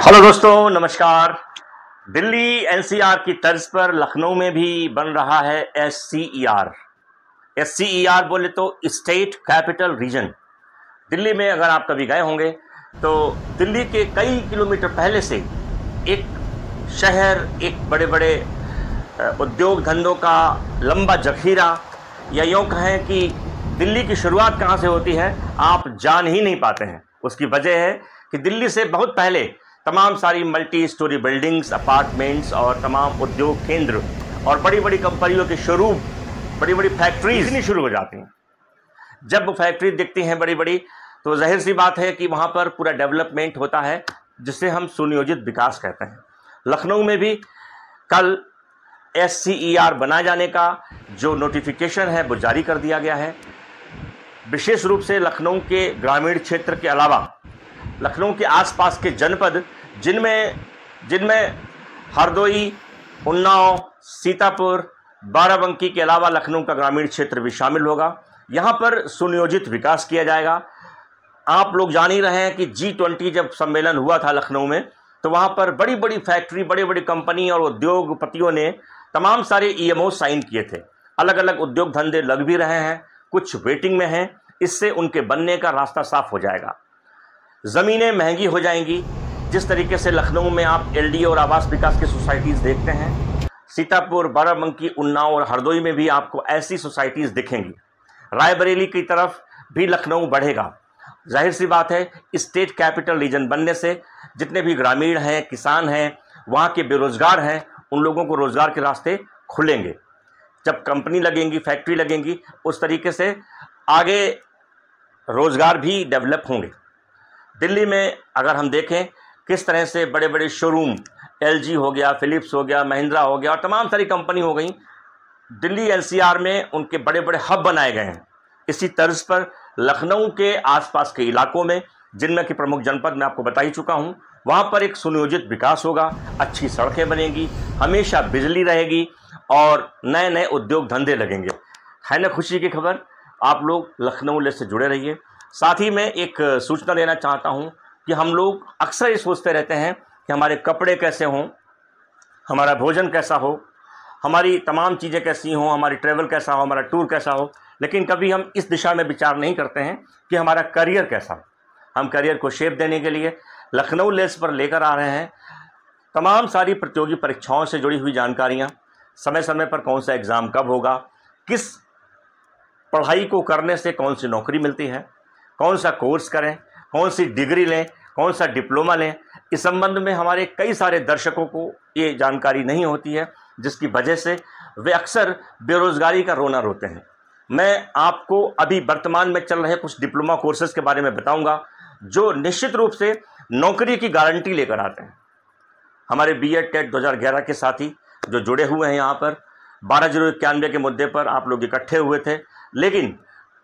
Hello दोस्तों, नमस्कार। Delhi NCR की तर्ज पर लखनऊ में भी बन रहा है एससीईआर। एससीईआर बोले तो स्टेट कैपिटल रीजन। दिल्ली में अगर आप कभी गए होंगे तो दिल्ली के कई किलोमीटर पहले से एक शहर, एक बड़े बड़े उद्योग धंधों का लंबा जखीरा, या यूँ कहें कि दिल्ली की शुरुआत कहाँ से होती है आप जान ही नहीं पाते हैं। उसकी वजह है कि दिल्ली से बहुत पहले तमाम सारी मल्टी स्टोरी बिल्डिंग्स, अपार्टमेंट्स और तमाम उद्योग केंद्र और बड़ी बड़ी कंपनियों के शोरूम, बड़ी बड़ी फैक्ट्रीज नहीं शुरू हो जाती हैं। जब वो फैक्ट्री दिखती हैं बड़ी बड़ी, तो जाहिर सी बात है कि वहाँ पर पूरा डेवलपमेंट होता है, जिसे हम सुनियोजित विकास कहते हैं। लखनऊ में भी कल एससीईआर बनाए जाने का जो नोटिफिकेशन है वो जारी कर दिया गया है। विशेष रूप से लखनऊ के ग्रामीण क्षेत्र के अलावा लखनऊ के आसपास के जनपद, जिनमें हरदोई, उन्नाव, सीतापुर, बाराबंकी के अलावा लखनऊ का ग्रामीण क्षेत्र भी शामिल होगा। यहाँ पर सुनियोजित विकास किया जाएगा। आप लोग जान ही रहे हैं कि G20 जब सम्मेलन हुआ था लखनऊ में, तो वहाँ पर बड़ी बड़ी फैक्ट्री, बड़ी बड़ी कंपनी और उद्योगपतियों ने तमाम सारे EMO साइन किए थे। अलग अलग उद्योग धंधे लग भी रहे हैं, कुछ वेटिंग में हैं। इससे उनके बनने का रास्ता साफ हो जाएगा। ज़मीनें महंगी हो जाएंगी। जिस तरीके से लखनऊ में आप LDA और आवास विकास की सोसाइटीज़ देखते हैं, सीतापुर, बाराबंकी, उन्नाव और हरदोई में भी आपको ऐसी सोसाइटीज़ दिखेंगी। रायबरेली की तरफ भी लखनऊ बढ़ेगा। जाहिर सी बात है, स्टेट कैपिटल रीजन बनने से जितने भी ग्रामीण हैं, किसान हैं, वहाँ के बेरोज़गार हैं, उन लोगों को रोज़गार के रास्ते खुलेंगे। जब कंपनी लगेंगी, फैक्ट्री लगेंगी, उस तरीके से आगे रोज़गार भी डेवलप होंगे। दिल्ली में अगर हम देखें किस तरह से बड़े बड़े शोरूम, LG हो गया, फिलिप्स हो गया, महिंद्रा हो गया और तमाम सारी कंपनी हो गई, दिल्ली NCR में उनके बड़े बड़े हब बनाए गए हैं। इसी तर्ज पर लखनऊ के आसपास के इलाकों में, जिनमें कि प्रमुख जनपद मैं आपको बता ही चुका हूँ, वहाँ पर एक सुनियोजित विकास होगा। अच्छी सड़कें बनेंगी, हमेशा बिजली रहेगी और नए नए उद्योग धंधे लगेंगे। है ना खुशी की खबर। आप लोग लखनऊ से जुड़े रहिए। साथ ही मैं एक सूचना देना चाहता हूं कि हम लोग अक्सर ये सोचते रहते हैं कि हमारे कपड़े कैसे हों, हमारा भोजन कैसा हो, हमारी तमाम चीज़ें कैसी हों, हमारी ट्रैवल कैसा हो, हमारा टूर कैसा हो, लेकिन कभी हम इस दिशा में विचार नहीं करते हैं कि हमारा करियर कैसा हो। हम करियर को शेप देने के लिए लखनऊ लेस पर लेकर आ रहे हैं तमाम सारी प्रतियोगी परीक्षाओं से जुड़ी हुई जानकारियाँ, समय समय पर कौन सा एग्ज़ाम कब होगा, किस पढ़ाई को करने से कौन सी नौकरी मिलती है, कौन सा कोर्स करें, कौन सी डिग्री लें, कौन सा डिप्लोमा लें। इस संबंध में हमारे कई सारे दर्शकों को ये जानकारी नहीं होती है, जिसकी वजह से वे अक्सर बेरोज़गारी का रोना रोते हैं। मैं आपको अभी वर्तमान में चल रहे कुछ डिप्लोमा कोर्सेज़ के बारे में बताऊंगा, जो निश्चित रूप से नौकरी की गारंटी लेकर आते हैं। हमारे BEd टेट 2011 के साथी जो जुड़े हुए हैं यहाँ पर 12,091 के मुद्दे पर आप लोग इकट्ठे हुए थे, लेकिन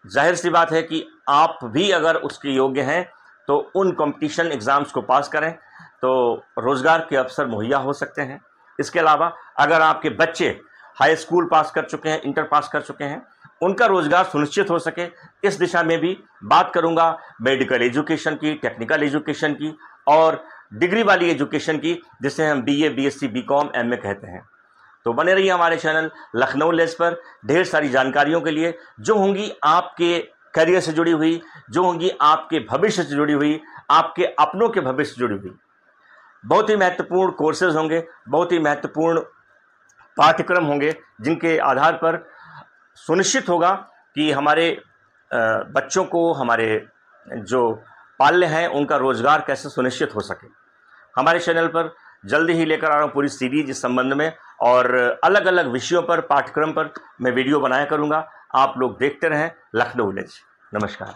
जाहिर सी बात है कि आप भी अगर उसके योग्य हैं तो उन कंपटीशन एग्ज़ाम्स को पास करें तो रोज़गार के अवसर मुहैया हो सकते हैं। इसके अलावा अगर आपके बच्चे हाई स्कूल पास कर चुके हैं, इंटर पास कर चुके हैं, उनका रोज़गार सुनिश्चित हो सके, इस दिशा में भी बात करूंगा। मेडिकल एजुकेशन की, टेक्निकल एजुकेशन की और डिग्री वाली एजुकेशन की, जिसे हम BA, BSc, BCom, MA कहते हैं। तो बने रहिए हमारे चैनल लखनऊ लेस पर ढेर सारी जानकारियों के लिए, जो होंगी आपके करियर से जुड़ी हुई, जो होंगी आपके भविष्य से जुड़ी हुई, आपके अपनों के भविष्य से जुड़ी हुई। बहुत ही महत्वपूर्ण कोर्सेज होंगे, बहुत ही महत्वपूर्ण पाठ्यक्रम होंगे, जिनके आधार पर सुनिश्चित होगा कि हमारे बच्चों को, हमारे जो पाल्य हैं, उनका रोज़गार कैसे सुनिश्चित हो सके। हमारे चैनल पर जल्दी ही लेकर आ रहा हूँ पूरी सीरीज इस संबंध में, और अलग अलग विषयों पर, पाठ्यक्रम पर मैं वीडियो बनाया करूँगा। आप लोग देखते रहें लखनऊ लेस। नमस्कार।